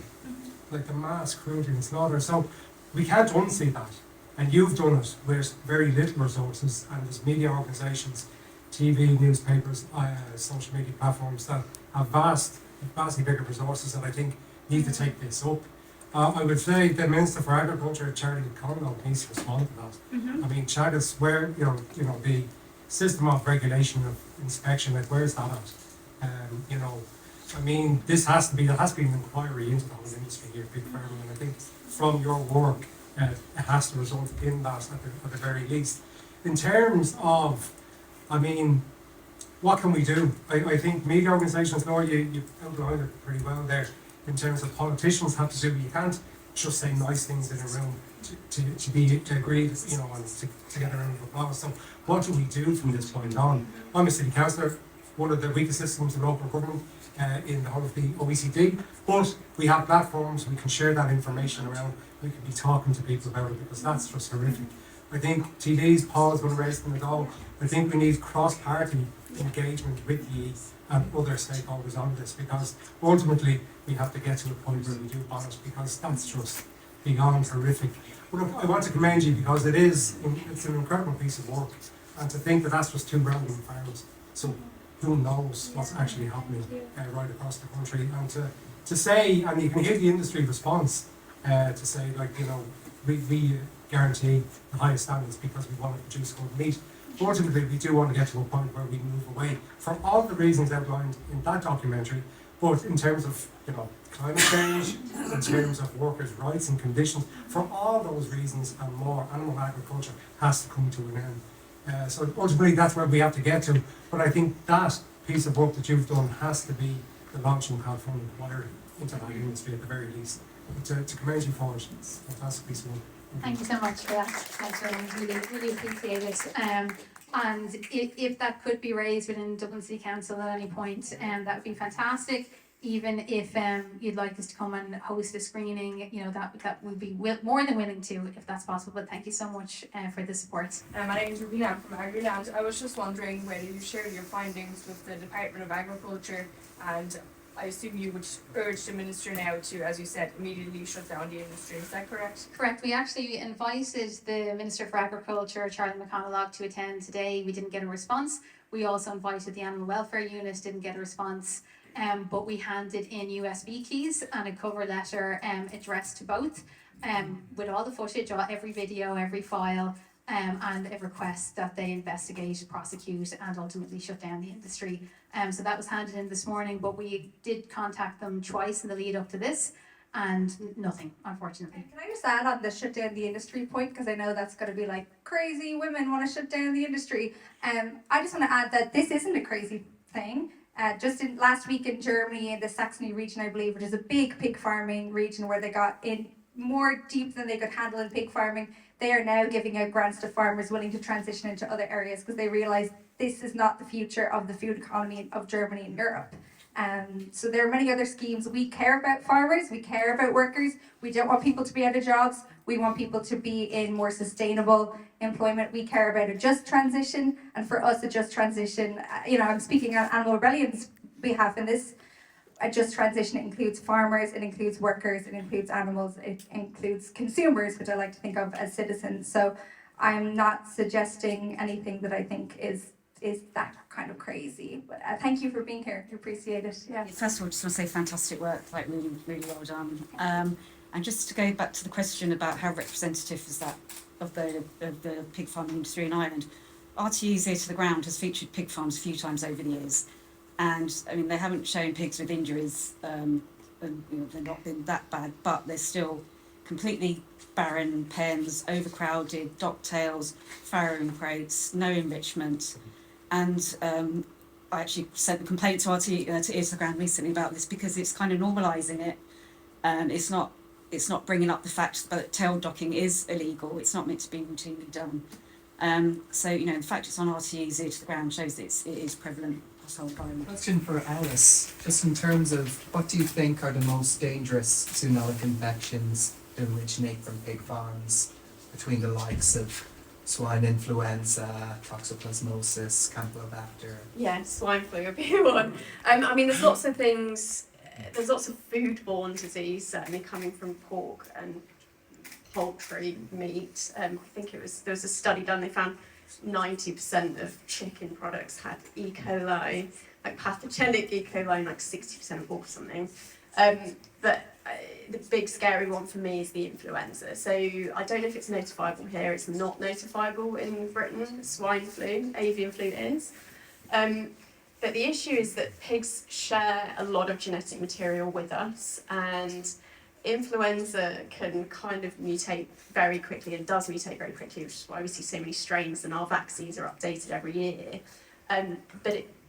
Like the mass cruelty and slaughter. So we can't unsee that. And you've done it with very little resources, and there's media organisations, TV, newspapers, social media platforms that have vastly bigger resources that I think need to take this up. I would say the Minister for Agriculture, Charlie Conlon, needs to respond to that. I mean, Chagas, where the system of regulation of inspection, like where's that at? You know, I mean, there has to be an inquiry into the whole industry here, big farming, and I think from your work, it has to result in that at the very least. In terms of, I mean, what can we do? I think media organisations, Laura, you outlined it pretty well there, in terms of politicians have to do. You can't just say nice things in a room to agree, you know, and to get a round of applause. So what do we do from this point on? I'm a city councillor, one of the weakest systems in local government in the whole of the OECD, but we have platforms, we can share that information around, we can be talking to people about it, because that's just horrific. I think TD's Paul's going to raise them at all. I think we need cross-party engagement with the and other stakeholders on this, because ultimately we have to get to a point where we do balance, because that's just beyond horrific. But I want to commend you, because it's an incredible piece of work, and to think that that's just 2 random farms. So who knows what's actually happening right across the country, and to say, and you can hear the industry response, to say, like, you know, we guarantee the highest standards because we want to produce good meat. Ultimately, we do want to get to a point where we move away from all the reasons outlined in that documentary, but in terms of, you know, climate change, in terms of workers' rights and conditions, for all those reasons and more, animal agriculture has to come to an end. So ultimately, that's where we have to get to. But I think that piece of work that you've done has to be the launching pad for an inquiry into that industry at the very least. But to commend you for it, it's a fantastic piece of work. Thank you so much for that. Thanks, really appreciate it. And if that could be raised within Dublin City Council at any point, that would be fantastic. Even if you'd like us to come and host a screening, you know, that would be more than willing to, if that's possible. But thank you so much for the support. My name is Rubina, I'm from Agriland. I was just wondering whether you shared your findings with the Department of Agriculture, and I assume you would urge the Minister now to, as you said, immediately shut down the industry. Is that correct? Correct. We actually invited the Minister for Agriculture, Charlie McConalogue, to attend today. We didn't get a response. We also invited the Animal Welfare Unit, didn't get a response. But we handed in USB keys and a cover letter addressed to both, with all the footage, every video, every file, and a request that they investigate, prosecute, and ultimately shut down the industry. So that was handed in this morning, but we did contact them twice in the lead up to this, and nothing, unfortunately. Can I just add on the shut down the industry point, because I know that's going to be like, crazy women want to shut down the industry. I just want to add that this isn't a crazy thing. Just last week in Germany, in the Saxony region, I believe, which is a big pig farming region where they got in more deep than they could handle in pig farming, they are now giving out grants to farmers willing to transition into other areas, because they realise this is not the future of the food economy of Germany and Europe. So there are many other schemes. We care about farmers, we care about workers, we don't want people to be out of jobs, we want people to be in more sustainable employment. We care about a just transition, and for us a just transition, you know, I'm speaking on Animal Rebellion's behalf in this. A just transition includes farmers, it includes workers, it includes animals, it includes consumers, which I like to think of as citizens. So I'm not suggesting anything that I think is that kind of crazy. But thank you for being here. I appreciate it. Yeah. First of all, just want to say fantastic work, like really well done. And just to go back to the question about how representative is that of the pig farming industry in Ireland. RTE's Ear to the Ground has featured pig farms a few times over the years, and I mean they haven't shown pigs with injuries, and they've not been that bad, but they're still completely barren pens, overcrowded, docktails, farrowing crates, no enrichment, and I actually sent a complaint to RTE to Ear to the Ground recently about this because it's kind of normalising it, and it's not bringing up the fact that tail docking is illegal. It's not meant to be routinely done. So, the fact it's on RTE's Ear to the Ground shows that it is prevalent across the whole Ireland. Question for Alice, just in terms of what do you think are the most dangerous zoonotic infections that originate from pig farms, between the likes of swine influenza, toxoplasmosis, Campylobacter? Yeah, swine flu would be one. I mean, there's lots of things. There's lots of foodborne disease certainly coming from pork and poultry meat. I think there was a study done. They found 90% of chicken products had E. coli, like pathogenic E. coli, like 60% of pork or something. But the big scary one for me is the influenza. So I don't know if it's notifiable here. It's not notifiable in Britain. Swine flu, avian flu is. But the issue is that pigs share a lot of genetic material with us, and influenza can kind of mutate very quickly and does mutate very quickly, which is why we see so many strains and our vaccines are updated every year.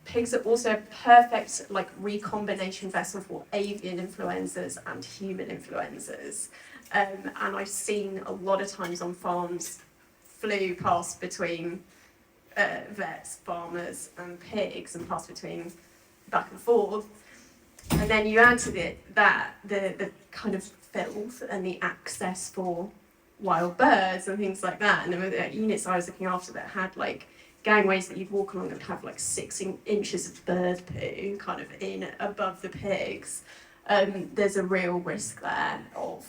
Pigs are also a perfect recombination vessel for avian influenzas and human influenzas. And I've seen a lot of times on farms flu pass between vets, farmers and pigs, and pass between back and forth. And then you add to the kind of filth and the access for wild birds and things like that. And the units I was looking after that had gangways that you'd walk along that would have 6 inches of bird poo kind of in above the pigs. There's a real risk there of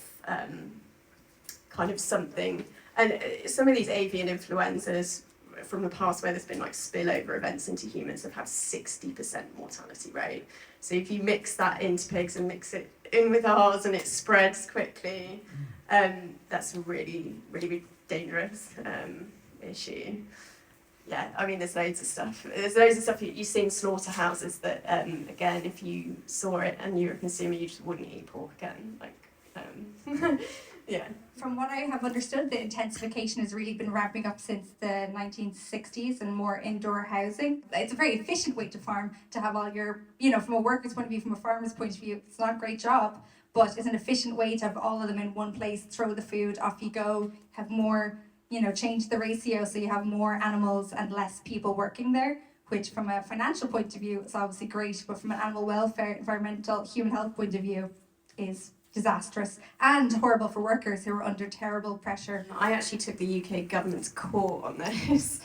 kind of something. And some of these avian influenzas from the past where there's been spillover events into humans have had 60% mortality rate. So if you mix that into pigs and mix it in with ours and it spreads quickly, that's a really, really dangerous issue. Yeah, I mean, there's loads of stuff. There's loads of stuff you see in slaughterhouses that, again, if you saw it and you were a consumer, you just wouldn't eat pork again. Yeah. From what I have understood, the intensification has really been ramping up since the 1960s and more indoor housing. It's a very efficient way to farm, to have all your, from a worker's point of view, from a farmer's point of view, it's not a great job, but it's an efficient way to have all of them in one place, throw the food, off you go, have more, change the ratio so you have more animals and less people working there, which from a financial point of view is obviously great, but from an animal welfare, environmental, human health point of view is disastrous and horrible for workers who are under terrible pressure. I actually took the UK government to court on this,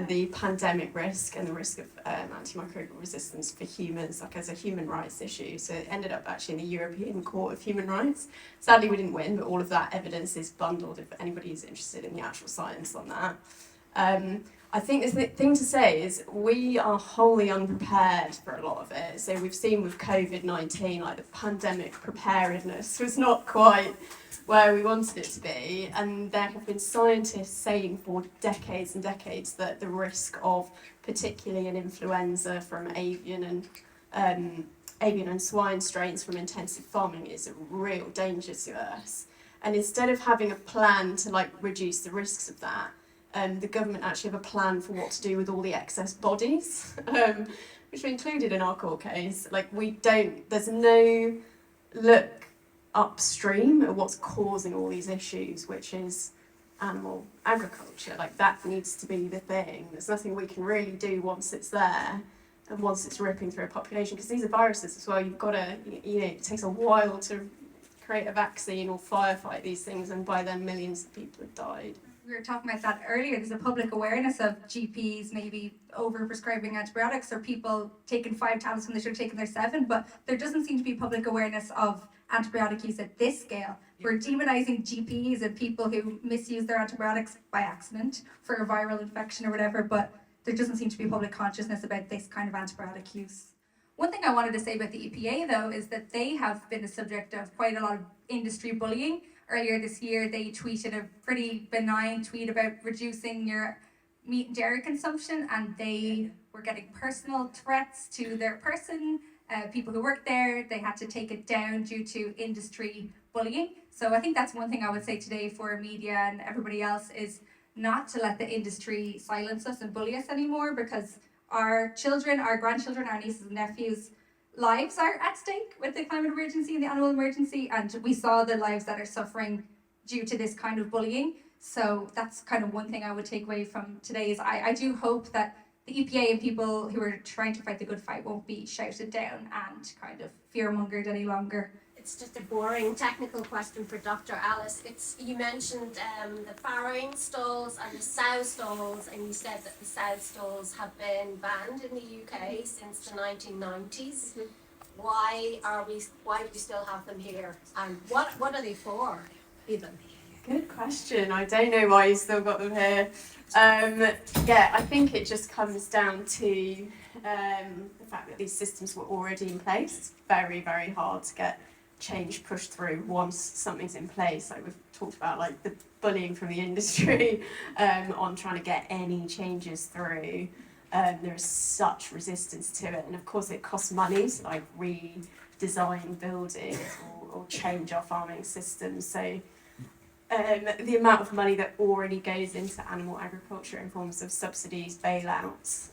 the pandemic risk and the risk of antimicrobial resistance for humans, as a human rights issue. So it ended up actually in the European Court of Human Rights. Sadly, we didn't win, but all of that evidence is bundled if anybody is interested in the actual science on that. I think the thing to say is we are wholly unprepared for a lot of it. So we've seen with COVID-19, the pandemic preparedness was not quite where we wanted it to be. And there have been scientists saying for decades and decades that the risk of particularly an influenza from avian and swine strains from intensive farming is a real danger to us. And instead of having a plan to reduce the risks of that, the government actually have a plan for what to do with all the excess bodies, which we included in our court case. There's no look upstream at what's causing all these issues, which is animal agriculture. That needs to be the thing. There's nothing we can really do once it's there and once it's ripping through a population, because these are viruses as well. You've got to, it takes a while to create a vaccine or firefight these things, and by then millions of people have died. We were talking about that earlier. There's a public awareness of GPs maybe over-prescribing antibiotics or people taking 5 tablets when they should have taken their 7, but there doesn't seem to be public awareness of antibiotic use at this scale. We're demonising GPs and people who misuse their antibiotics by accident for a viral infection or whatever, but there doesn't seem to be public consciousness about this kind of antibiotic use. One thing I wanted to say about the EPA though is that they have been the subject of quite a lot of industry bullying earlier this year, they tweeted a pretty benign tweet about reducing your meat and dairy consumption, and they were getting personal threats to their person. People who work there, they had to take it down due to industry bullying. So I think that's one thing I would say today for media and everybody else is not to let the industry silence us and bully us anymore, because our children, our grandchildren, our nieces and nephews' lives are at stake with the climate emergency and the animal emergency, and we saw the lives that are suffering due to this kind of bullying. So that's kind of one thing I would take away from today is I do hope that the EPA and people who are trying to fight the good fight won't be shouted down and kind of fear-mongered any longer. It's just a boring technical question for Dr. Alice. You mentioned the farrowing stalls and the sow stalls, and you said that the sow stalls have been banned in the UK since the 1990s. Why do we still have them here? And what are they for, even? Good question. I don't know why you still got them here. Yeah, I think it just comes down to the fact that these systems were already in place. It's very, very hard to get change pushed through once something's in place. Like we've talked about, like the bullying from the industry on trying to get any changes through. There is such resistance to it, and of course it costs money to like redesign buildings or change our farming systems. So the amount of money that already goes into animal agriculture in forms of subsidies, bailouts,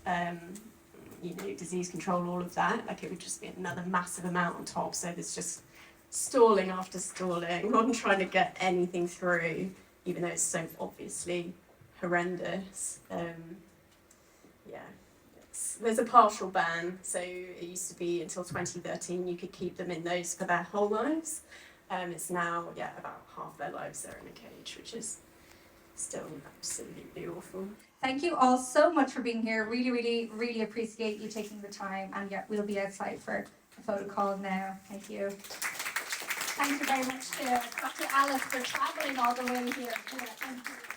disease control, all of that, like it would just be another massive amount on top. So there's just stalling after stalling on trying to get anything through, even though it's so obviously horrendous. There's a partial ban, so it used to be until 2013 you could keep them in those for their whole lives. It's now, about half their lives they're in a cage, which is still absolutely awful. Thank you all so much for being here. Really, really, really appreciate you taking the time. And we'll be outside for a photo call now. Thank you. Thank you very much to Dr. Alice for travelling all the way here. Thank you.